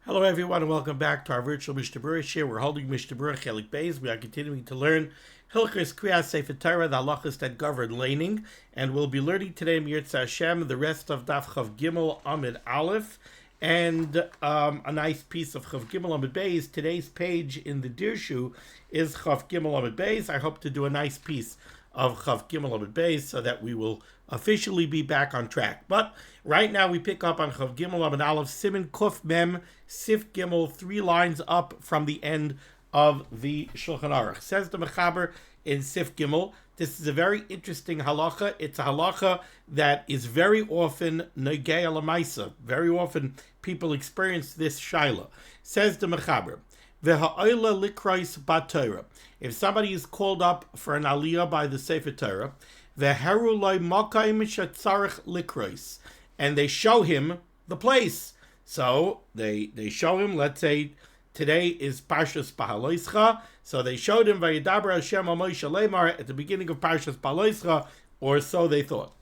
Hello everyone and welcome back to our virtual Mishnah Berurah share. We're holding Mishnah Berurah Chelik Beis. We are continuing to learn Hilchos Kriyas Sefer Torah, the halachas that govern laning, and we'll be learning today Mirza Hashem the rest of Daf Chav Gimel Amid Aleph and a nice piece of Chav Gimel Amid Beis. Today's page in the Dirshu is Chav Gimel Amid Beis. I hope to do a nice piece of Chav Gimel Amid Beis so that we will officially be back on track. But right now we pick up on Chav Gimel Amid Aleph Siman Kuf Mem Sif Gimel, 3 lines up from the end of the Shulchan Aruch. Says the Mechaber in Sif Gimel, this is a very interesting halacha. It's a halacha that is very often negei alamaisa. Very often people experience this shaila. Says the Mechaber, v'ha'oila likrois b'Torah. If somebody is called up for an aliyah by the Sefer Torah, v'heru loy makayim shetzarich likrois, and they show him the place. So they show him, let's say today is Parshas Bahaloischa, so they showed him Vayidaber Hashem al Moshe Lemar at the beginning of Parshas Bahaloischa, or so they thought.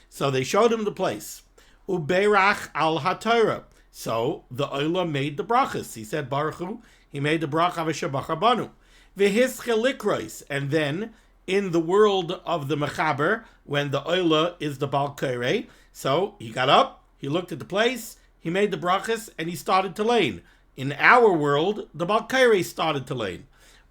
So they showed him the place. Uberach al HaTorah. So the Ola made the brachas. He said Baruch Hu, he made the bracha v'shabach banu. V'hischel likrois, and then in the world of the Mechaber, when the Ola is the Bal Koreh, so he got up, he looked at the place, he made the brachas, and he started to lane. In our world, the Bal Koreh started to lane.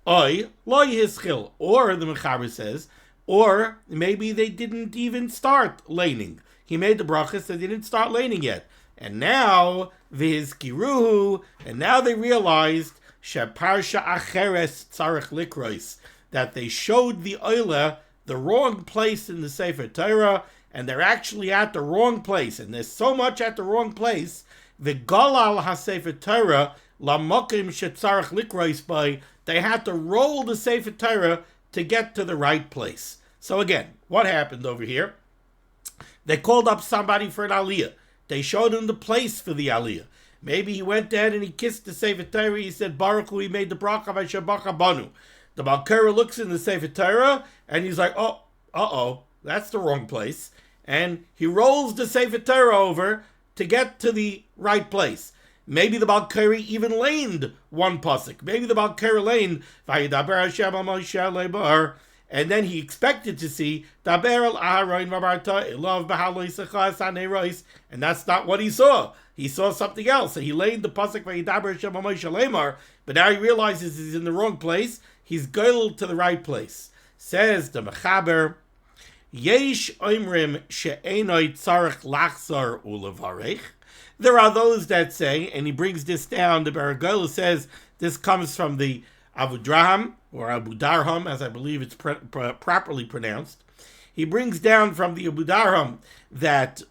Oy, lo yischil. Or, the Mechaber says, or maybe they didn't even start laning. He made the brachas, and they didn't start laning yet. And now, v'hizkiruhu, and now they realized, sheparsha acheres tzarech likrois, that they showed the Oila the wrong place in the Sefer Torah, and they're actually at the wrong place, and there's so much at the wrong place. The Galal HaSefer Torah lamokim shetzarich likrois by, they had to roll the Sefer Torah to get to the right place. So again, what happened over here? They called up somebody for an aliyah. They showed him the place for the aliyah. Maybe he went there and he kissed the Sefer Torah. He said Baruch Hu, he made the bracha v'shabach banu. The Bal Koreh looks in the Sefer Torah and he's like, that's the wrong place. And he rolls the Sefer Torah over to get to the right place. Maybe the Bal Koreh even laned one pasuk. Maybe the Bal Koreh laned, Vayidaber Hashem al Moshe Lemar, and then he expected to see Daber al Aharon Vabarta Elav Bahaloisachas Hanerois, and that's not what he saw. He saw something else. So he laned the pasuk Vayidaber Hashem al Moshe Lemar, but now he realizes he's in the wrong place. He's girdled to the right place. Says the Mechaber, Yesh oimrim she'enoi tzarech lachzor ulevarech. There are those that say, and he brings this down, the Berurah says this comes from the Abudraham, or Abudarham, as I believe it's properly pronounced. He brings down from the Abudarham that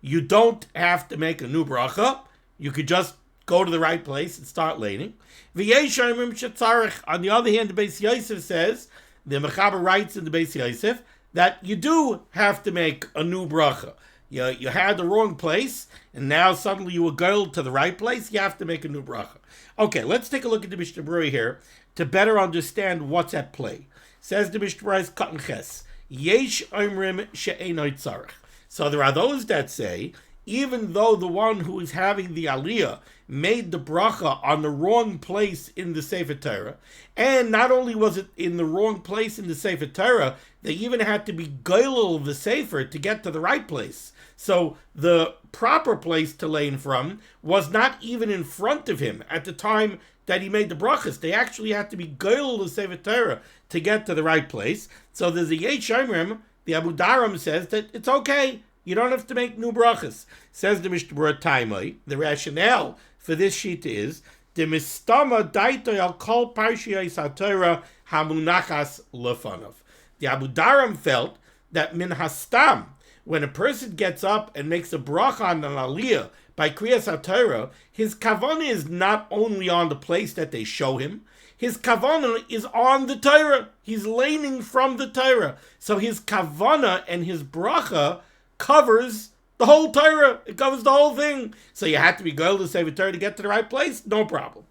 you don't have to make a new bracha. You could just go to the right place and start laning. V'yesh oimrim she'tzarech. On the other hand, the Beis Yosef says, the Mechaber writes in the Beis Yosef, that you do have to make a new bracha. You had the wrong place, and now suddenly you were girdled to the right place, you have to make a new bracha. Okay, let's take a look at the Mishnah Berurah here to better understand what's at play. Says the Mishnah Berurah's Katan Ches, Yesh Omrim She'enoi Tzarech. So there are those that say, even though the one who is having the aliyah made the bracha on the wrong place in the Sefer Torah, and not only was it in the wrong place in the Sefer Torah, they even had to be geilel of the Sefer to get to the right place. So the proper place to lane from was not even in front of him at the time that he made the brachas. They actually had to be geilel of the Sefer Torah to get to the right place. So there's a Yesh Omrim, the Abu Daram says that it's okay. You don't have to make new brachas. Says the Mishnah Berurah Taimai, the rationale for this sheet is the mistama daitoi al kol parshiyos HaTorah hamunachas lefanov. The Abu Daram felt that min hastam, when a person gets up and makes a bracha on an aliyah by kriyas HaTorah, his kavanah is not only on the place that they show him, his kavanah is on the Torah. He's laning from the Torah. So his kavanah and his bracha covers the whole Torah. It covers the whole thing. So you had to be girdled to Sefer Torah to get to the right place? No problem.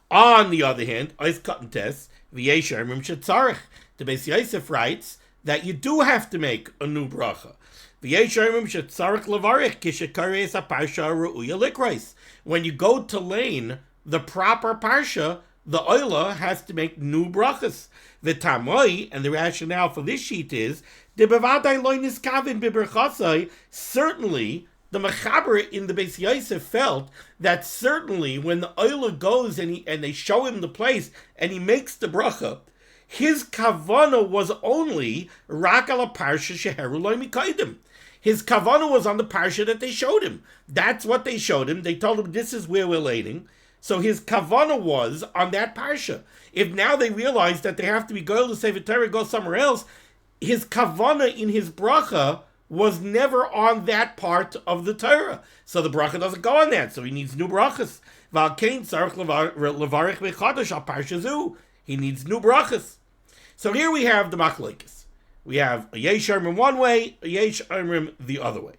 On the other hand, Ois Katan Tes, V'yesh Omrim she'tzarech. The Beis Yosef writes that you do have to make a new bracha. When you go to lane the proper parsha, the oila has to make new brachas. The tamoi, and the rationale for this sheet is, certainly the Mechaber in the Beis Yosef felt that certainly when the oila goes and they show him the place and he makes the bracha, his kavana was only rak ala parsha sheheru lo mikaydim. His kavana was on the parsha that they showed him. That's what they showed him. They told him this is where we're laning. So his kavana was on that parsha. If now they realize that they have to be going to Sefer Torah, go somewhere else, his kavana in his bracha was never on that part of the Torah. So the bracha doesn't go on that. So he needs new brachas. He needs new brachas. So here we have the machlokes. We have a yesh omrim one way, a yesh omrim the other way.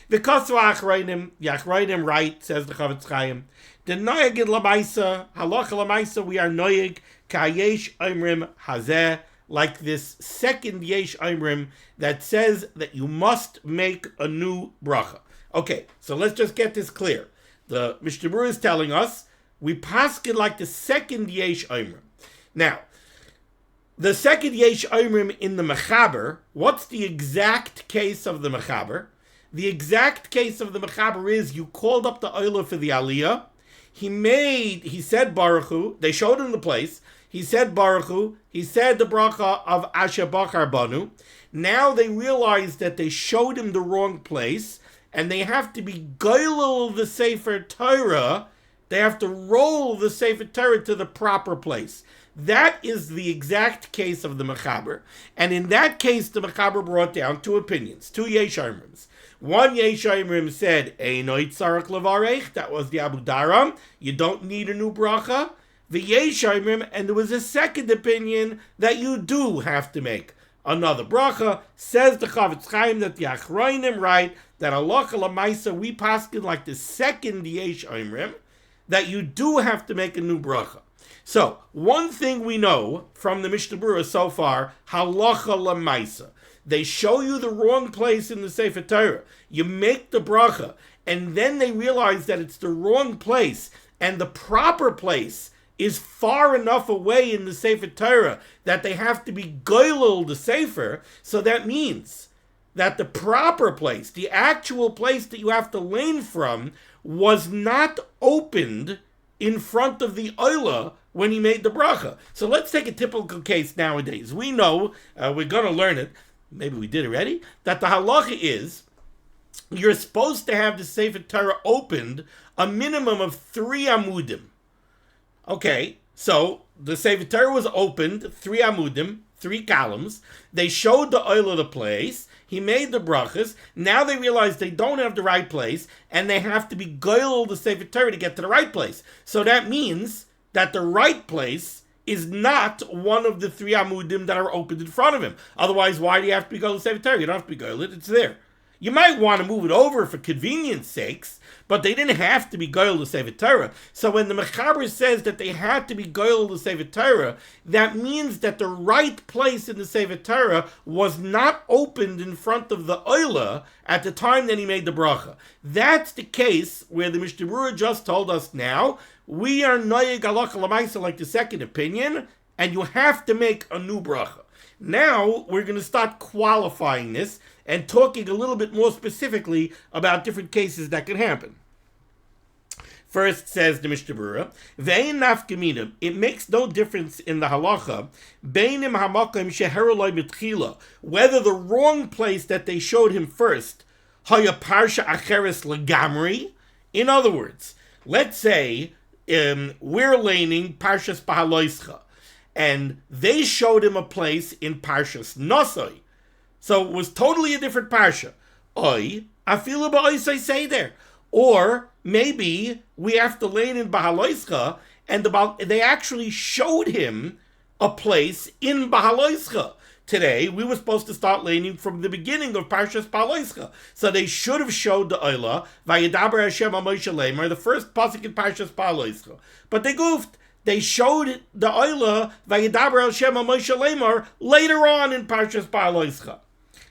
The Yachrayim right, says the Chavetz Chaim. The noyeg in lamaisa, halacha lamaisa, we are noyeg ka yesh omrim hazeh, like this second yesh omrim that says that you must make a new bracha. Okay, so let's just get this clear. The Mishnah Berurah is telling us we paskin like the second yesh omrim. Now, the second yesh omrim in the Mechaber, what's the exact case of the Mechaber? The exact case of the Mechaber is you called up the oila for the aliyah. He said Baruch Hu, they showed him the place. He said Baruch Hu, he said the bracha of Asher Bachar Banu. Now they realize that they showed him the wrong place, and they have to be goylel the Sefer Torah. They have to roll the Sefer Torah to the proper place. That is the exact case of the Mechaber. And in that case, the Mechaber brought down two opinions, two yesh omrims. One yesh omrim said, Einoi tzarech levarech, that was the Abu Daram, you don't need a new bracha. The yesh omrim, and there was a second opinion that you do have to make another bracha. Says the Chavetz Chaim that the Achrayim right, that halacha lamaisa, we paskin like the second yesh omrim, that you do have to make a new bracha. So, one thing we know from the Mishnah Berurah so far, halacha lamaisa. They show you the wrong place in the Sefer Torah. You make the bracha, and then they realize that it's the wrong place, and the proper place is far enough away in the Sefer Torah that they have to be goylel the Sefer. So that means that the proper place, the actual place that you have to lane from, was not opened in front of the oila when he made the bracha. So let's take a typical case nowadays. We know, we're going to learn it, maybe we did already, that the halacha is you're supposed to have the Sefer Torah opened a minimum of 3 amudim. Okay, so the Sefer Torah was opened 3 amudim, 3 columns. They showed the oil of the place. He made the brachas. Now they realize they don't have the right place, and they have to be goylel the Sefer Torah to get to the right place. So that means that the right place is not one of the 3 amudim that are opened in front of him. Otherwise, why do you have to be goylel the Sefer Torah? You don't have to be goylel, it's there. You might want to move it over for convenience sakes, but they didn't have to be goylel the Sefer Torah. So when the Mechaber says that they had to be goylel the Sefer Torah, that means that the right place in the Sefer Torah was not opened in front of the oila at the time that he made the bracha. That's the case where the Mishnah Berurah just told us now, we are noyeg halacha lamaisa like the second opinion, and you have to make a new bracha. Now we're going to start qualifying this and talking a little bit more specifically about different cases that can happen. First, says the Mishnah Berurah, Ve'ein nafkamina, it makes no difference in the halacha, beinim hamakom sheheru lo mitchila, whether the wrong place that they showed him first, haya parsha acheres legamri. In other words, let's say we're laning Parshas Bahaloischa, and they showed him a place in Parshas Nosoi. So it was totally a different parsha. Oi, afilu ba'oisai say there. Or maybe we have to lane in Bahaloischa, and they actually showed him a place in Bahaloischa. Today, we were supposed to start laning from the beginning of Parshas Bahaloischa. So they should have showed the Oila, Vayedaber Hashem HaMoshe Lemer, the first pasuk in Parshas Bahaloischa. But they goofed. They showed the Oila, Vayedaber Hashem HaMoshe Lemer, later on in Parshas Bahaloischa.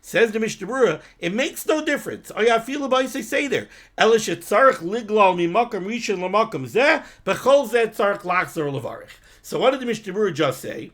Says the Mishnah Berurah, it makes no difference. I feel about say there. Elish tzarich liglal mimakam rishon lamakam zeh bechol zeh tzarich lachzor levarich. So what did the Mishnah Berurah just say?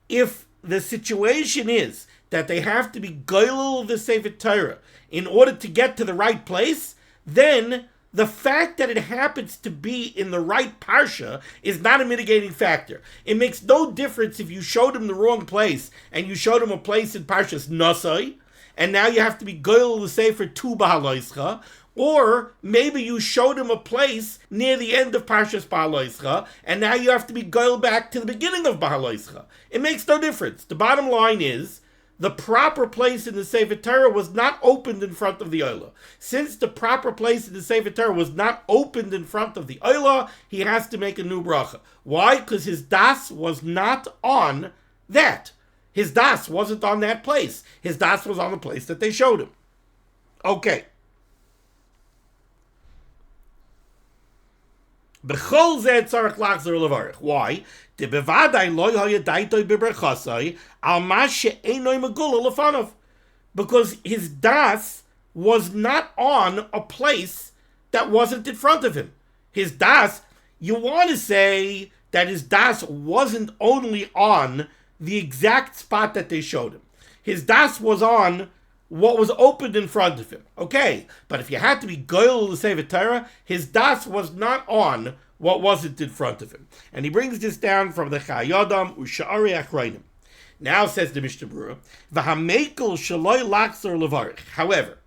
If the situation is that they have to be goylel of the Sefer Torah in order to get to the right place, then the fact that it happens to be in the right parsha is not a mitigating factor. It makes no difference if you showed him the wrong place and you showed him a place in Parshas Nosai, and now you have to be goyel the Sefer to Bahaloischa, or maybe you showed him a place near the end of Parshas Bahaloischa, and now you have to be goyel back to the beginning of Bahaloischa. It makes no difference. The bottom line is, the proper place in the Sefer Torah was not opened in front of the Olah. Since the proper place in the Sefer Torah was not opened in front of the Olah, he has to make a new bracha. Why? Because his das was not on that. His das wasn't on that place. His das was on the place that they showed him. Okay. Why? Because his das was not on a place that wasn't in front of him. His das, you want to say that his das wasn't only on the exact spot that they showed him. His das was on what was opened in front of him. Okay, but if you had to be goyel to Sefer Torah, his das was not on what wasn't in front of him. And he brings this down from the Chayadam Usha'ari Achrayim. Now says the Mishnah Berurah, V'hamekel shaloi lachzor levarich. However,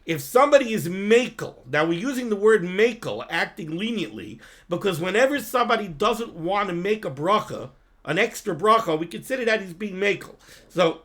if somebody is mekel, now we're using the word mekel, acting leniently, because whenever somebody doesn't want to make a bracha, an extra bracha, we consider that he's being mekel. So,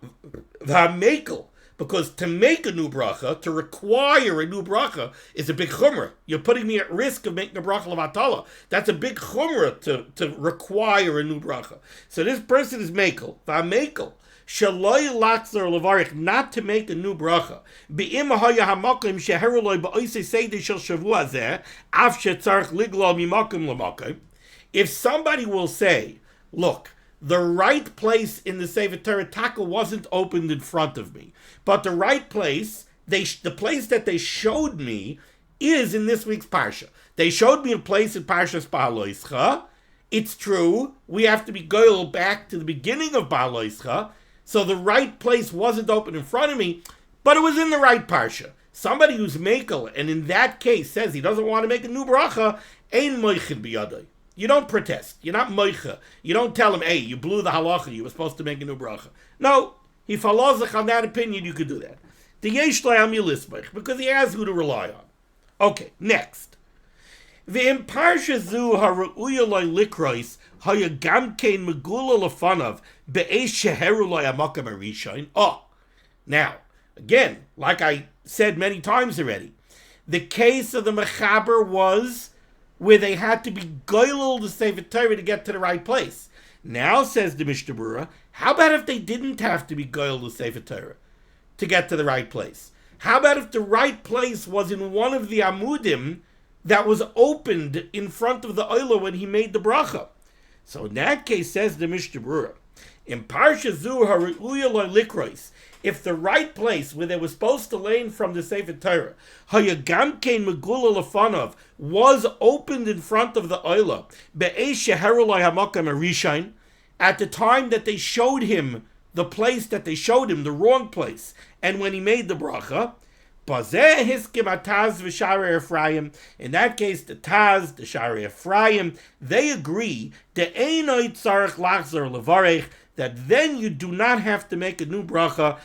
v'hamekel, because to make a new bracha, to require a new bracha, is a big chumrah. You're putting me at risk of making a bracha levatala. That's a big chumrah to require a new bracha. So this person is mekel, v'hamekel, shaloi lachzor levarich, not to make a new bracha. Be'im haya hamakim sheheru loy ba'osei seder shel shavua zeh, af shetzarich liglal mimakim lemakim. If somebody will say, look, the right place in the Sefer Torah Taka wasn't opened in front of me, but the right place, the place that they showed me, is in this week's Parsha. They showed me a place in Parshas Bahaloischa. It's true, we have to be goyel back to the beginning of Bahaloischa, so the right place wasn't open in front of me, but it was in the right Parsha. Somebody who's mekel, and in that case says he doesn't want to make a new bracha, ein moichin biyadai. You don't protest. You're not moicha. You don't tell him, hey, you blew the halacha. You were supposed to make a new bracha. No, he follows on that opinion. You could do that. The yesh le'am yilismach, because he has who to rely on. Okay, next. Ve'im parsha zu ha'ru'uya loy likrois ha'ya gamkein megula lefanav be'esh sheheru loy amakam arishain. Oh, now, again, like I said many times already, the case of the mechaber was where they had to be goylel to Sefer Torah to get to the right place. Now, says the Mishnah Berurah, how about if they didn't have to be goylel to Sefer Torah to get to the right place? How about if the right place was in one of the amudim that was opened in front of the oila when he made the bracha? So in that case, says the Mishnah Berurah, in Parsha Zu Haru'uya Lo Likrois, if the right place where they were supposed to lane from the Sefer Torah, Hayagamkein Megula Lefanov, was opened in front of the Oila, Be'esh Sheheru Lo Hamakam Arishain, at the time that they showed him the place that they showed him, the wrong place, and when he made the bracha, Bazeh Hiskim Ataz V'Sharei Ephraim, in that case, the Taz, the Sharei Ephraim, they agree, De'enoi Tzarech Lachzor Levarech, that then you do not have to make a new bracha,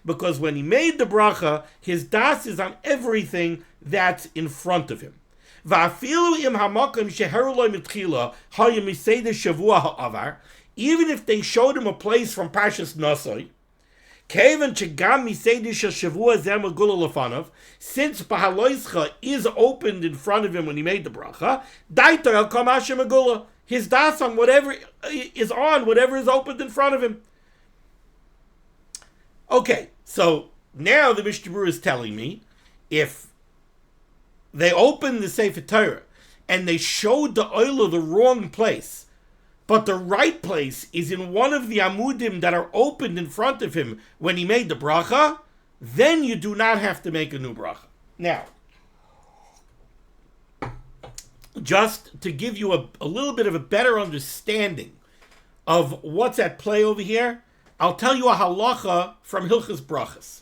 because when he made the bracha, his das is on everything that's in front of him. Even if they showed him a place from Parshas Nosai, since Bahaloischa is opened in front of him when he made the bracha, his das on whatever is opened in front of him. Okay, so now the Mishnah Berurah is telling me, if they opened the Sefer Torah and they showed the oila the wrong place, but the right place is in one of the amudim that are opened in front of him when he made the bracha, then you do not have to make a new bracha. Now, just to give you a little bit of a better understanding of what's at play over here, I'll tell you a halacha from Hilchas Brachas.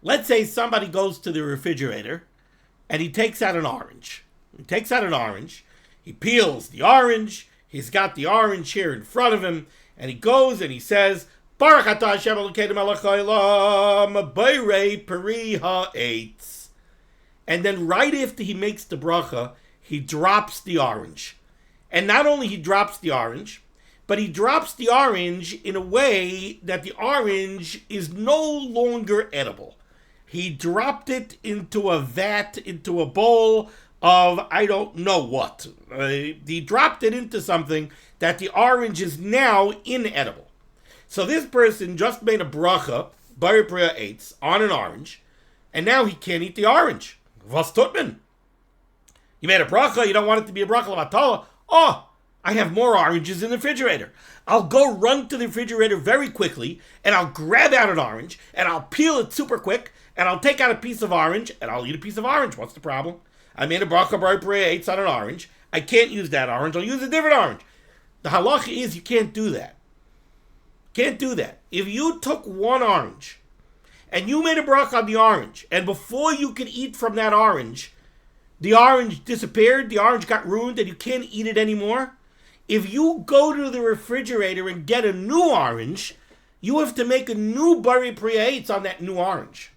Let's say somebody goes to the refrigerator and he takes out an orange. He peels the orange, he's got the orange here in front of him, and he goes and he says, Baruch atah Hashem Elokeinu melech haolam, borei peri ha'etz. And then right after he makes the bracha, he drops the orange. And not only he drops the orange, but he drops the orange in a way that the orange is no longer edible. He dropped it into a vat, into a bowl of I don't know what. He dropped it into something that the orange is now inedible. So this person just made a bracha, borei peri ha'etz, on an orange, and now he can't eat the orange. Was tut man? You made a bracha, you don't want it to be a bracha of HaTorah. Oh, I have more oranges in the refrigerator. I'll go run to the refrigerator very quickly, and I'll grab out an orange, and I'll peel it super quick, and I'll take out a piece of orange, and I'll eat a piece of orange. What's the problem? I made a bracha borei peri ha'etz on an orange. I can't use that orange. I'll use a different orange. The halacha is you can't do that. Can't do that. If you took one orange, and you made a bracha on the orange, and before you could eat from that orange, the orange disappeared, the orange got ruined, and you can't eat it anymore. If you go to the refrigerator and get a new orange, you have to make a new borei peri ha'etz on that new orange.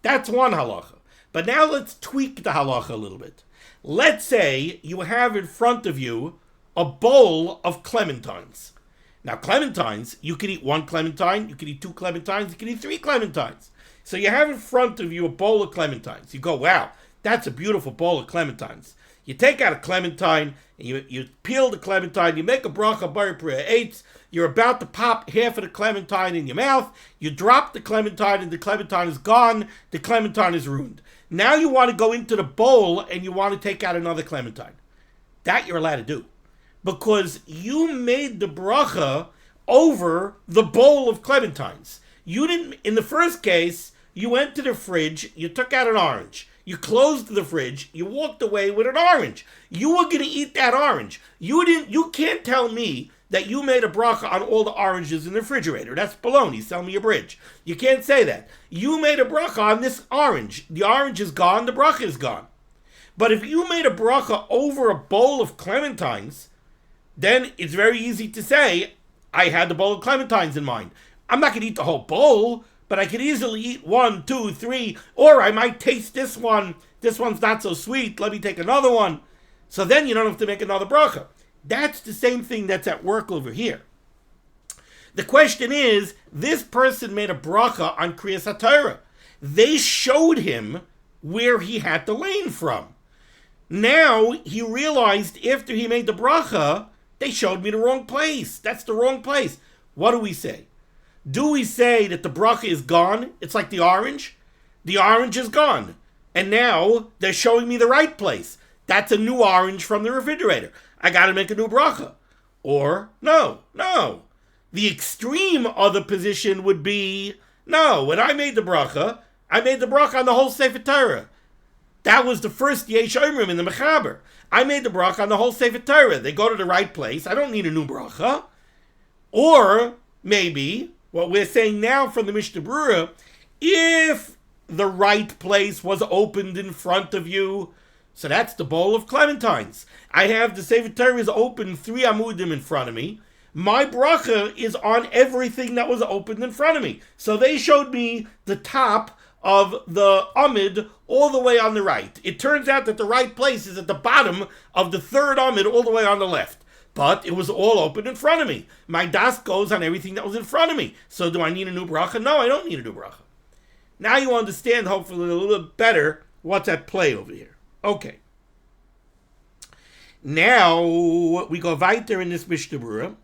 That's one halacha. But now let's tweak the halacha a little bit. Let's say you have in front of you a bowl of clementines. Now clementines, you can eat one clementine, you can eat two clementines, you can eat three clementines. So you have in front of you a bowl of clementines. You go, wow, that's a beautiful bowl of clementines. You take out a clementine, and you peel the clementine, you make a bracha borei peri ha'etz, you're about to pop half of the clementine in your mouth, you drop the clementine and the clementine is gone, the clementine is ruined. Now you want to go into the bowl and you want to take out another clementine. That you're allowed to do. Because you made the bracha over the bowl of clementines. You didn't, in the first case, you went to the fridge, you took out an orange. You closed the fridge, you walked away with an orange. You were going to eat that orange. You can't tell me that you made a bracha on all the oranges in the refrigerator. That's baloney. Sell me a bridge. You can't say that. You made a bracha on this orange. The orange is gone, the bracha is gone. But if you made a bracha over a bowl of clementines, then it's very easy to say, I had the bowl of clementines in mind. I'm not going to eat the whole bowl, but I could easily eat 1, 2, 3, or I might taste this one. This one's not so sweet. Let me take another one. So then you don't have to make another bracha. That's the same thing that's at work over here. The question is, this person made a bracha on Kriyas HaTorah. They showed him where he had the lane from. Now he realized after he made the bracha, they showed me the wrong place. That's the wrong place. What do we say? Do we say that the bracha is gone? It's like the orange. The orange is gone. And now they're showing me the right place. That's a new orange from the refrigerator. I got to make a new bracha. Or, no. The extreme other position would be, no, when I made the bracha on the whole Sefer Torah. That was the first Yesh Omrim in the Mechaber. I made the bracha on the whole Sefer Torah. They go to the right place. I don't need a new bracha. Or, maybe, what we're saying now from the Mishnah Berurah, if the right place was opened in front of you, so that's the bowl of clementines. I have the Sefer Torah is open 3 amudim in front of me. My bracha is on everything that was opened in front of me. So they showed me the top of the amud all the way on the right. It turns out that the right place is at the bottom of the 3rd amud all the way on the left. But it was all open in front of me. My das goes on everything that was in front of me. So do I need a new bracha? No, I don't need a new bracha. Now you understand, hopefully, a little bit better what's at play over here. Okay. Now we go weiter in this Mishnah Berurah.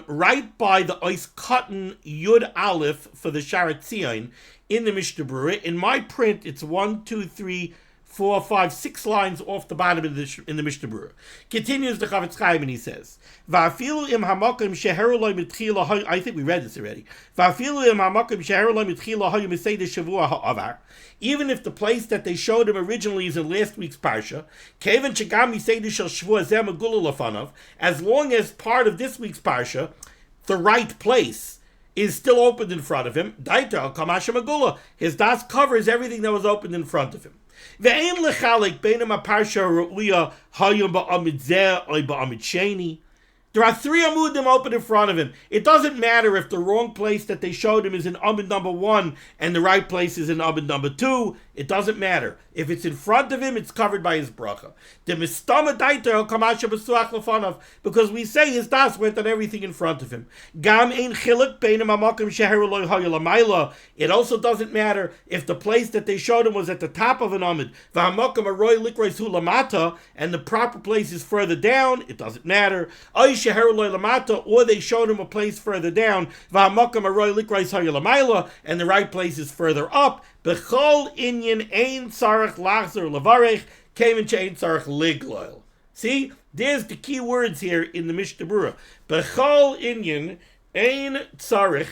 Right by the Ois Cotton Yud Aleph for the Sharat Tzion in the Mishnah Berurah. In my print, it's 1, 2, 3, 4, 5, 6 lines off the bottom in the Mishnah Berurah. Continues the Chavetz Chaim and he says, "Va'afilu im hamakom sheheru lo mitchila." I think we read this already. "Va'afilu im hamakom sheheru lo mitchila hayu misei de shavua ha'avar." Even if the place that they showed him originally is in last week's parsha, kevan shegam misei de shel shavua zeh megula lefanav, as long as part of this week's parsha, the right place, is still opened in front of him, daita al kamasha megula, his das covers everything that was opened in front of him. Ve'ein lechalik beinam aparsha ru'uya hayum ba'amid zeh oy ba'amid sheni. There are 3 amudim open in front of him. It doesn't matter if the wrong place that they showed him is in amud number 1 and the right place is in amud number 2. It doesn't matter. If it's in front of him, it's covered by his bracha. Because we say his das went on everything in front of him. It also doesn't matter if the place that they showed him was at the top of an amud and the proper place is further down. It doesn't matter. Or they showed him a place further down and the right place is further up. Bechol inyan ein tzarech lachzer levarech kemen she'ein tzarech ligloil. See, there's the key words here in the Mishnah Berurah. Bechol inyan ein tzarech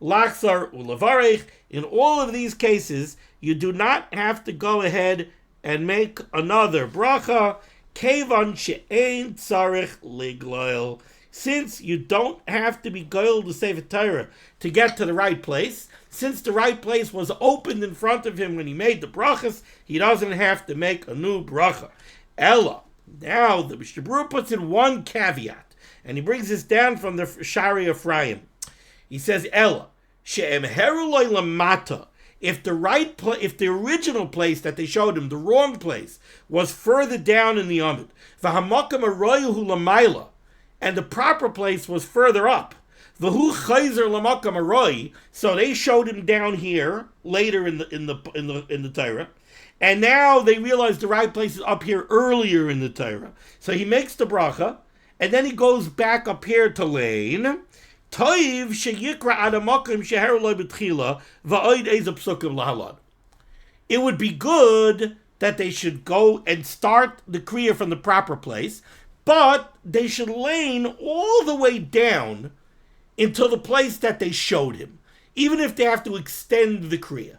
lachzer levarech. In all of these cases, you do not have to go ahead and make another bracha. Kevan she'ein tzarech ligloil. Since you don't have to be goyel to Sefer Torah to get to the right place, since the right place was opened in front of him when he made the brachas, he doesn't have to make a new bracha. Ella. Now the Mishnah Berurah puts in one caveat, and he brings this down from the Shari Ephraim. He says, Ella, she'em heru loy lamata. If the original place that they showed him, the wrong place, was further down in the amud, v'hamakam aroyuhu lamayla, and the proper place was further up, v'hu chayzer lamakam aroy, so they showed him down here later in the Torah, and now they realize the right place is up here earlier in the Torah. So he makes the bracha, and then he goes back up here to lane. Toiv sheyikra adamakim sheher lo betchila va'oid eza psukim lahalad. It would be good that they should go and start the kriya from the proper place, but they should lane all the way down into the place that they showed him, even if they have to extend the kriya.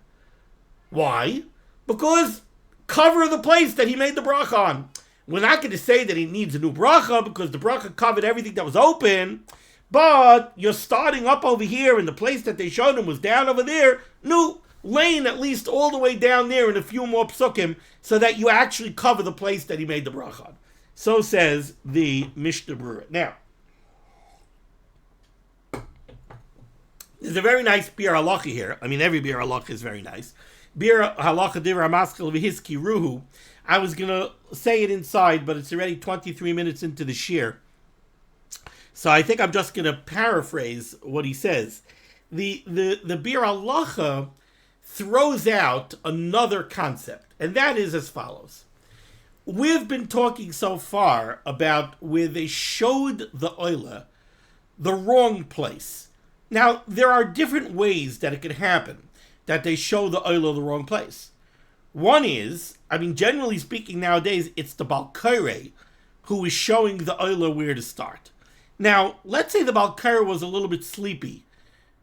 Why? Because cover the place that he made the bracha on. We're not going to say that he needs a new bracha because the bracha covered everything that was open, but you're starting up over here and the place that they showed him was down over there. No, lane at least all the way down there in a few more psukim so that you actually cover the place that he made the bracha on. So says the Mishnah Berurah. Now, there's a very nice biur halacha here. I mean, every biur halacha is very nice. Biur halacha divrei maskel v'hiski ruhu. I was going to say it inside, but it's already 23 minutes into the shir. So I think I'm just going to paraphrase what he says. The biur halacha throws out another concept, and that is as follows. We've been talking so far about where they showed the oila the wrong place. Now, there are different ways that it could happen, that they show the oila the wrong place. One is, I mean, generally speaking nowadays, it's the Balkaire who is showing the oila where to start. Now, let's say the Balkaire was a little bit sleepy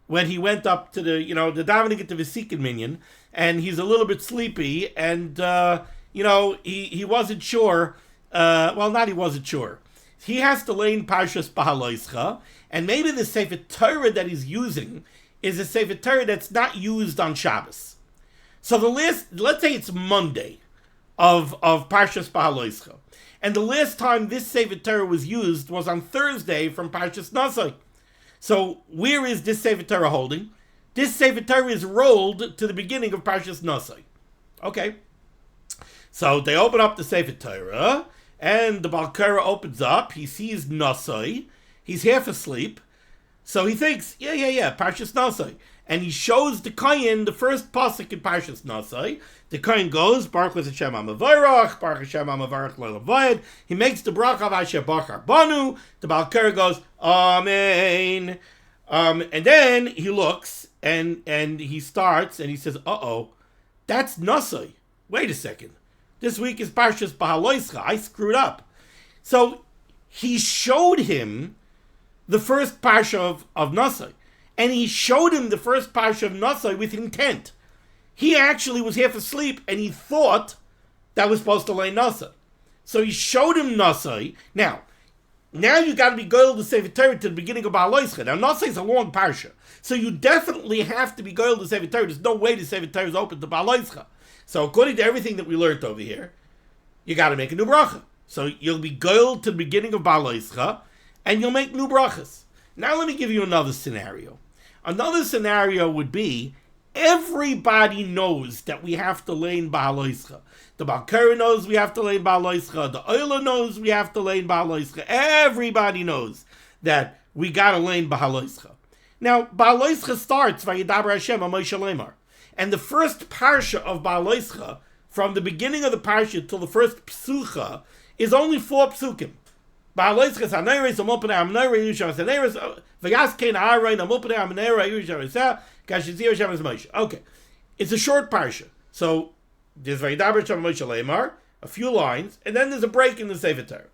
when he went up to the davening at the Vesikin minyan, and he's a little bit sleepy, and, he wasn't sure, he wasn't sure. He has to lane Parshas Bahaloischa, and maybe the Sefer Torah that he's using is a Sefer Torah that's not used on Shabbos. So let's say it's Monday of Parshas Bahaloischa, and the last time this Sefer Torah was used was on Thursday from Parshas Nasai. So where is this Sefer Torah holding? This Sefer Torah is rolled to the beginning of Parshas Nasai. Okay. So they open up the Sefer Torah, and the Balkara opens up. He sees Nasai. He's half asleep. So he thinks, Parshas Nasai. And he shows the Kohen the first pasuk in Parshas Nasai. The Kohen goes, Baruch Hashem HaMavarach, Baruch Hashem HaMavarach Lo L'Vayed. He makes the bracha of Asher Bachar Banu. The Balkara goes, Amen. And then he looks, and he starts, and he says, that's Nasai. Wait a second. This week is Parshas Bahaloischa. I screwed up. So he showed him the first parsha of Nasai. And he showed him the first parsha of Nasai with intent. He actually was half asleep and he thought that was supposed to lay Nasai. So he showed him Nasai. Now you got to be goyel to Sefer Torah to the beginning of Bahaloischa. Now Nasai is a long parsha. So you definitely have to be goyel to Sefer Torah. There's no way the Sefer Torah is open to Bahaloischa. So according to everything that we learned over here, you got to make a new bracha. So you'll be goyel to the beginning of Bahaloischa and you'll make new brachas. Now let me give you another scenario. Another scenario would be everybody knows that we have to lay in Bahaloischa. The Balkara knows we have to lay in Bahaloischa. The Oila knows we have to lay in Bahaloischa. Everybody knows that we got to lay in Bahaloischa. Now, Bahaloischa starts by Yidaber Hashem HaMoshe Lemar. And the first parsha of Bahaloischa, from the beginning of the parsha till the first psucha, is only 4 psukim. Bahaloischa Saneres Amopene Amnera Yusha Saneres Vayaskein Aaron Amopene Amnera Yusha Kashizir Hashem Moshe. Okay, it's a short parsha. So there's Vayidaber Hashem Moshe Lemar, a few lines, and then there's a break in the Sefer Torah.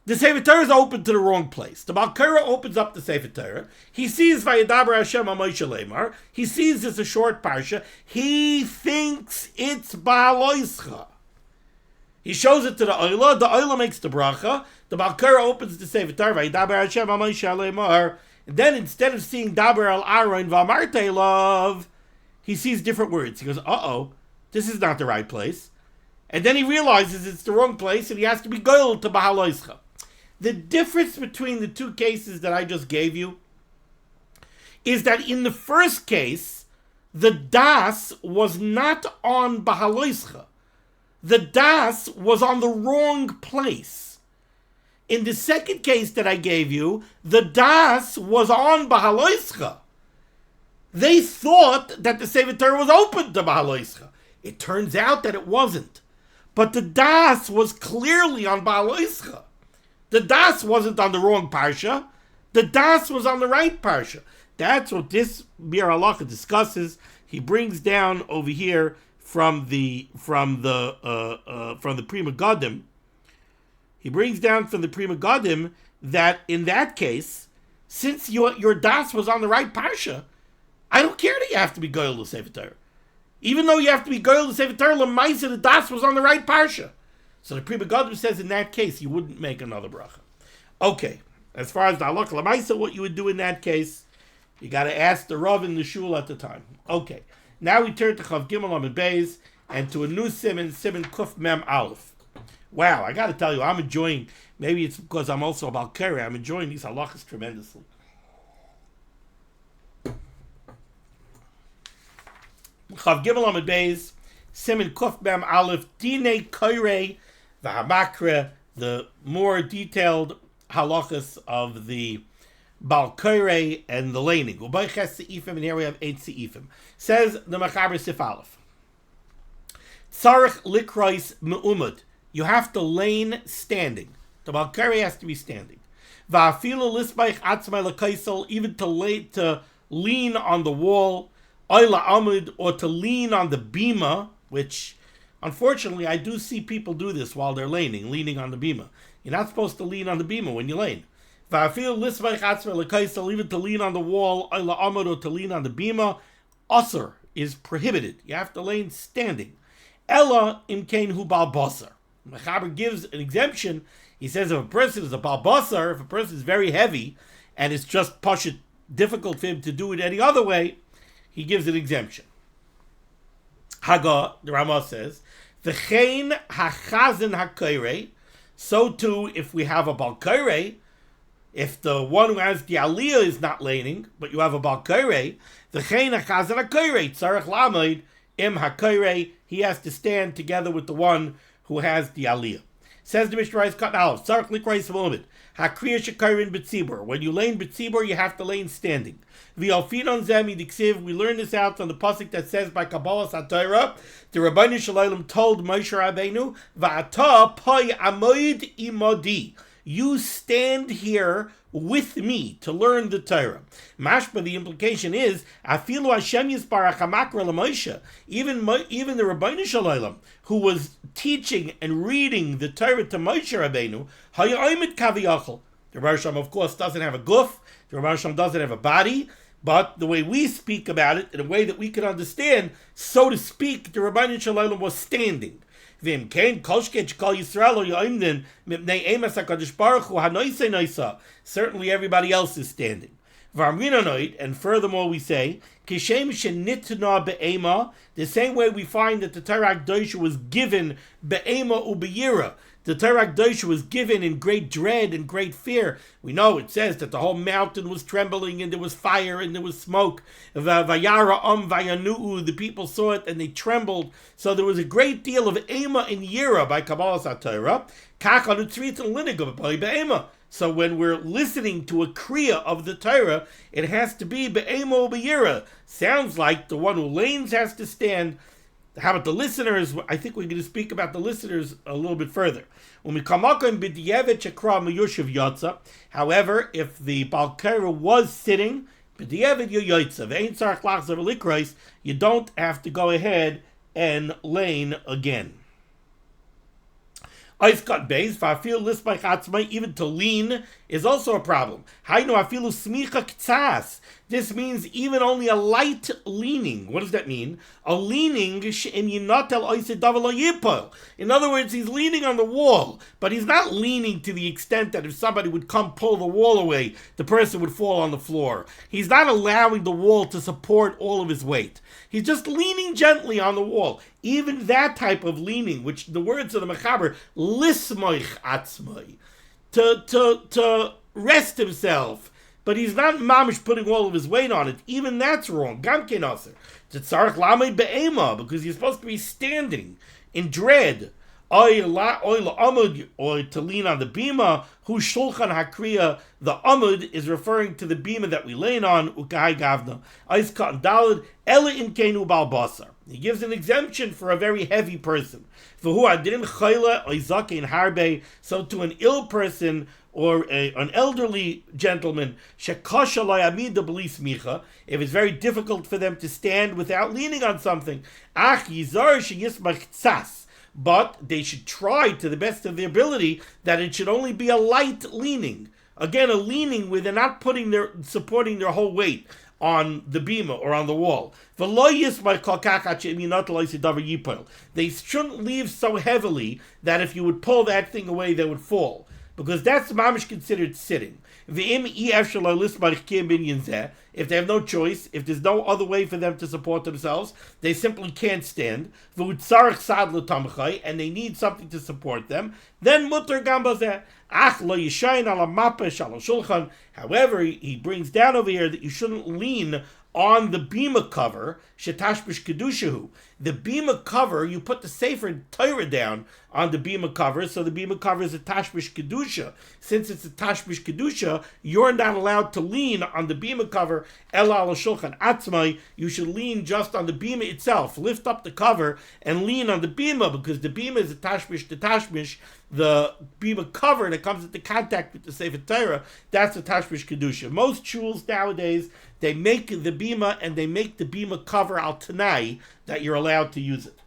The Sefer Torah is open to the wrong place. The Balkara opens up the Sefer Torah. He sees Vayidaber Hashem Moshe Lemar. He sees it's a short parsha. He thinks it's Bahaloischa. He shows it to the Oila. The Oila makes the bracha. The Balkara opens the Sefer Torah. Vayidaber Hashem Moshe Lemar. And then instead of seeing Daber al Aaron V'amarte love, he sees different words. He goes, this is not the right place. And then he realizes it's the wrong place and he has to be goyel to Bahaloischa. The difference between the two cases that I just gave you is that in the first case, the das was not on Bahaloischa. The das was on the wrong place. In the second case that I gave you, the das was on Bahaloischa. They thought that the Sefer Torah was open to Bahaloischa. It turns out that it wasn't. But the das was clearly on Bahaloischa. The das wasn't on the wrong parsha. The das was on the right parsha. That's what this Bir Halacha discusses. He brings down over here from the Prima Gadim. He brings down from the Prima Gadim that in that case, since your das was on the right parsha, I don't care that you have to be goyel to Sefer Torah. Even though you have to be goyel to Sefer Torah, l'maisa the das was on the right parsha. So the Prima Gadim says in that case you wouldn't make another bracha. Okay, as far as the halakha l'maisa, what you would do in that case, you got to ask the Rav in the shul at the time. Okay, now we turn to Chav Gimel Amud Beis and to a new Siman Kuf Mem Aleph. Wow, I got to tell you, I'm enjoying. Maybe it's because I'm also about Keri. I'm enjoying these halachas tremendously. Chav Gimel Amud Beis, Siman Kuf Mem Aleph, Dinei Koirei v'Hamakra, the more detailed halachas of the Balkoirei and the laning. Ubayches seifim, and here we have 8 seifim. Says the Machaber Sif Aleph. Tzarich likrois me'umad. You have to lane standing. The Balkoirei has to be standing. Va'afilu lisbaich atzmai l'kaisel, even to lean on the wall. Oila amud, or to lean on the bima, which unfortunately I do see people do this while they're leaning on the bima. You're not supposed to lean on the bima when you lane. Va'afilu lisbaich atzmai l'kaisel, even to lean on the wall. Oila amud, or to lean on the bima. Asur is prohibited. You have to lane standing. Ella imkein hu bal basar. Mechaber gives an exemption. He says if a person is a bal basar, if a person is very heavy and it's just pashut difficult for him to do it any other way, he gives an exemption. Haga, the Ramah says, v'chein hachazin hakoirei. So too, if we have a balkoirei, if the one who has the aliyah is not laning, but you have a balkoirei, v'chein hachazin hakoirei tzarech lamed im hakoirei. He has to stand together with the one who has the aliyah. Says the Mishnah Berurah cut out. Tzarech likrois limud. Hakriya shekayrin b'tzibur. When you lane b'tzibur, you have to lane standing. V'alfinon zemi diksiv. We learn this out on the pasuk that says by Kabbalah HaTorah, the Rabbeinu Shalom told Moshe Rabbeinu, "Va'ata pay amoid imodi." you stand here with me to learn the Torah. Mashma, the implication is, Afilu Hashem Yisbarach HaMakra LaMoshe, even the Rabbeinu Shalom, who was teaching and reading the Torah to Moshe Rabbeinu, Hayayimit Kaviyachol. The Rebbe Shalom, of course, doesn't have a guf, the Rebbe Shalom doesn't have a body, but the way we speak about it, in a way that we can understand, so to speak, the Rabbeinu Shalom was standing. Certainly everybody else is standing. And furthermore we say, the same way we find that the Torah Dirshu was given be'ema u'beyira. The Torah Dirshu was given in great dread and great fear. We know it says that the whole mountain was trembling and there was fire and there was smoke. The people saw it and they trembled. So there was a great deal of ema and yira by Kabbalas HaTorah. So when we're listening to a kriya of the Torah, it has to be be'ema or be'yira. Sounds like the one who lanes has to stand. How about the listeners? I think we're going to speak about the listeners a little bit further. However, if the Baal Korah was sitting, you don't have to go ahead and lane again. Even to lean is also a problem. This means even only a light leaning. What does that mean? A leaning, in other words, he's leaning on the wall, but he's not leaning to the extent that if somebody would come pull the wall away, the person would fall on the floor. He's not allowing the wall to support all of his weight. He's just leaning gently on the wall. Even that type of leaning, which the words of the Mechaber, lismoich atzmai, to rest himself, but he's not mamish putting all of his weight on it. Even that's wrong. Gam ken aser. Tzarich lamed be'ema, because you're supposed to be standing in dread. Oy la'amud, or to lean on the bima. Hu shulchan hakriya. The amud is referring to the bima that we lean on. Ukahai gavna. Eis katan dalad. Ela imkenu bal basar. He gives an exemption for a very heavy person. V'hu adin chayla oizakein harbe. So to an ill person or an elderly gentleman, shekasha layamida belis micha, if it's very difficult for them to stand without leaning on something, ach yizar sheyismach tzas. But they should try to the best of their ability that it should only be a light leaning. Again, a leaning where they're not supporting their whole weight on the bima or on the wall. They shouldn't leave so heavily that if you would pull that thing away, they would fall. Because that's mamish considered sitting. If they have no choice, if there's no other way for them to support themselves, they simply can't stand, and they need something to support them, then mutter gambazeh. However, he brings down over here that you shouldn't lean on the bima cover, shetashbish kedushahu. The bima cover, you put the Sefer Torah down on the bima cover, so the bima cover is a tashbish kedusha. Since it's a tashbish kedusha, you're not allowed to lean on the bima cover. Ela al shulchan atzmai. You should lean just on the bima itself. Lift up the cover and lean on the bima, because the bima is a tashbish to tashbish. The bima cover that comes into contact with the Sefer Torah, that's a tashbish kedusha. Most shuls nowadays, they make the bima and they make the bima cover al tanai that you're allowed to use it.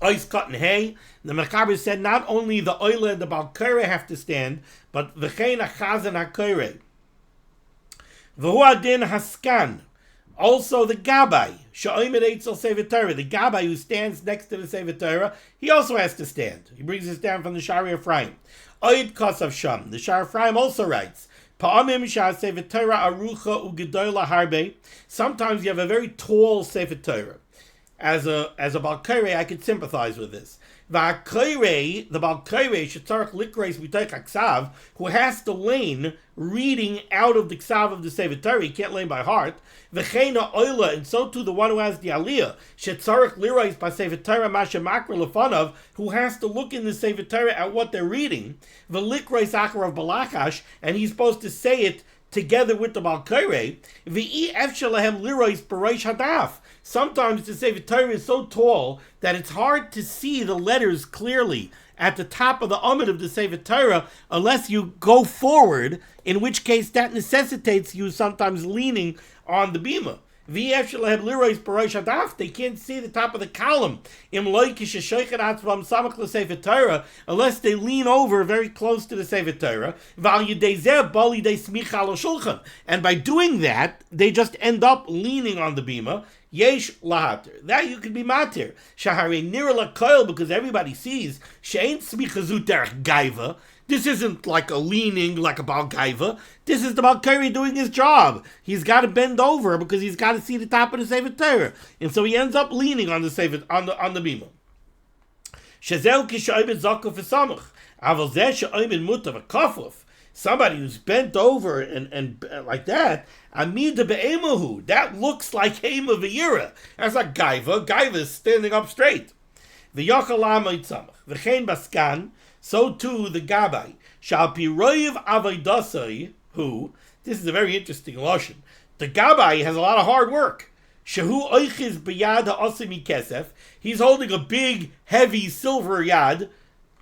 Ois cut and hay. The Mechaber said not only the oila and the Baal Korah have to stand, but v'chein achazan hakoreh. V'hu adin haskan. Also the Gabbai, Sha'omer Eitzel Sefer Torah, the Gabbai who stands next to the Sefer Torah, he also has to stand. He brings this down from the Shari Ephraim. Oid Kosav Sham, the Shari Ephraim also writes, Pa'amim Shah Sefer Torah Arucha Ugedola Harbe. Sometimes you have a very tall Sefer Torah. As a Baal Korah, I could sympathize with this. The Baal Korah, Shetzarach Likreis B'Toich HaKsav, who has to lane reading out of the Ksav of the Sefer Torah, he can't lane by heart. V'cheina Oila, and so too the one who has the Aliyah, Shetzarach Lireis B'Sefer Torah Masha Makra Lefanav, who has to look in the Sefer Torah at what they're reading. V'Likreis Acharav Balachash, and he's supposed to say it together with the Balkaire. Sometimes the Sefer Torah is so tall that it's hard to see the letters clearly at the top of the Amud of the Sefer Torah unless you go forward, in which case that necessitates you sometimes leaning on the bima. They can't see the top of the column unless they lean over very close to the Sefer Torah. And by doing that, they just end up leaning on the bima. Yesh lahater. That you could be matir. Shahare nira lakoil, because everybody sees she'ain smicha zuter gaiva. This isn't like a leaning like a Baal Gaiva. This is the Balkaire doing his job. He's got to bend over because he's got to see the top of the Sefer Torah, and so he ends up leaning on the Sefer on the bima. Shazel kishoyim zakuf v'samach. Aval zeh she'oyim mutav v'kafuf. Somebody who's bent over and like that, amida be'emahu. That looks like hema v'yira. That's like Gaiva. Gaiva is standing up straight. V'yachalama itzamach. V'chein baskan. So too the Gabai shall be roiv avaydasai, who, this is a very interesting lashon. The Gabai has a lot of hard work. Shehu oichiz b'yad ha'asimi kesef. He's holding a big, heavy silver yad.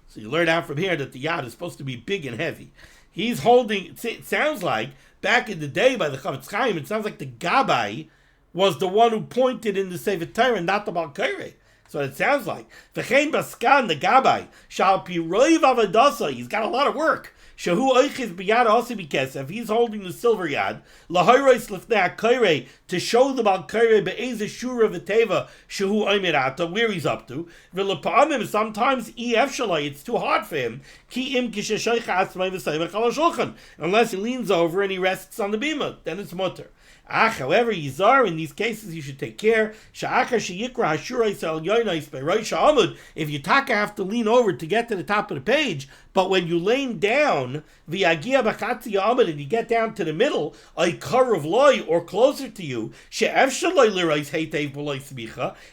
So you learn out from here that the yad is supposed to be big and heavy. He's holding, it sounds like, back in the day by the Chavetz Chaim, it sounds like the Gabai was the one who pointed in the Sefer Torah, not the Balkaire. So it sounds like. V'chein baskan, the Gabai, shall be roiv avadasa. He's got a lot of work. Shehu oichiz b'yad ha'asimi kesef. He's holding the silver yad. Lahoyreis lifnei ha'kairei, to show the Balkaire be'ezeh shura v'teva shehu oimirata, where he's up to. V'lepa'amim, sometimes ef shalai, it's too hard for him. Ki im kisheshoicha atzmai v'sayvach al ha'shulchan. Unless he leans over and he rests on the bima, then it's mutter. However, Yizar, in these cases, you should take care. If you taka have to lean over to get to the top of the page, but when you lean down, and you get down to the middle, or closer to you,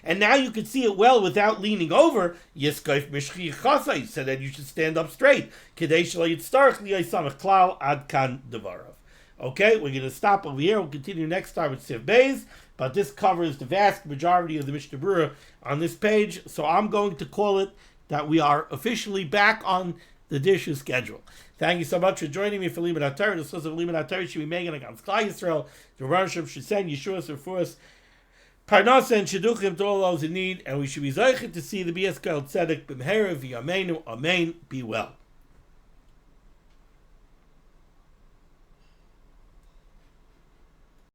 and now you can see it well without leaning over, so then you should stand up straight. Okay, we're going to stop over here. We'll continue next time with Siv Beis, but this covers the vast majority of the Mishnah Berurah on this page, so I'm going to call it that we are officially back on the Dirshu schedule. Thank you so much for joining me for limud HaTorah. The source of limud HaTorah should be Megan against Klal Yisrael. The Roshim should send Yeshua's for us, Parnasa and Shidduchim to all those in need, and we should be zeichet to see the BS Tzedek B'mehera v'yameinu. Amen. Be well.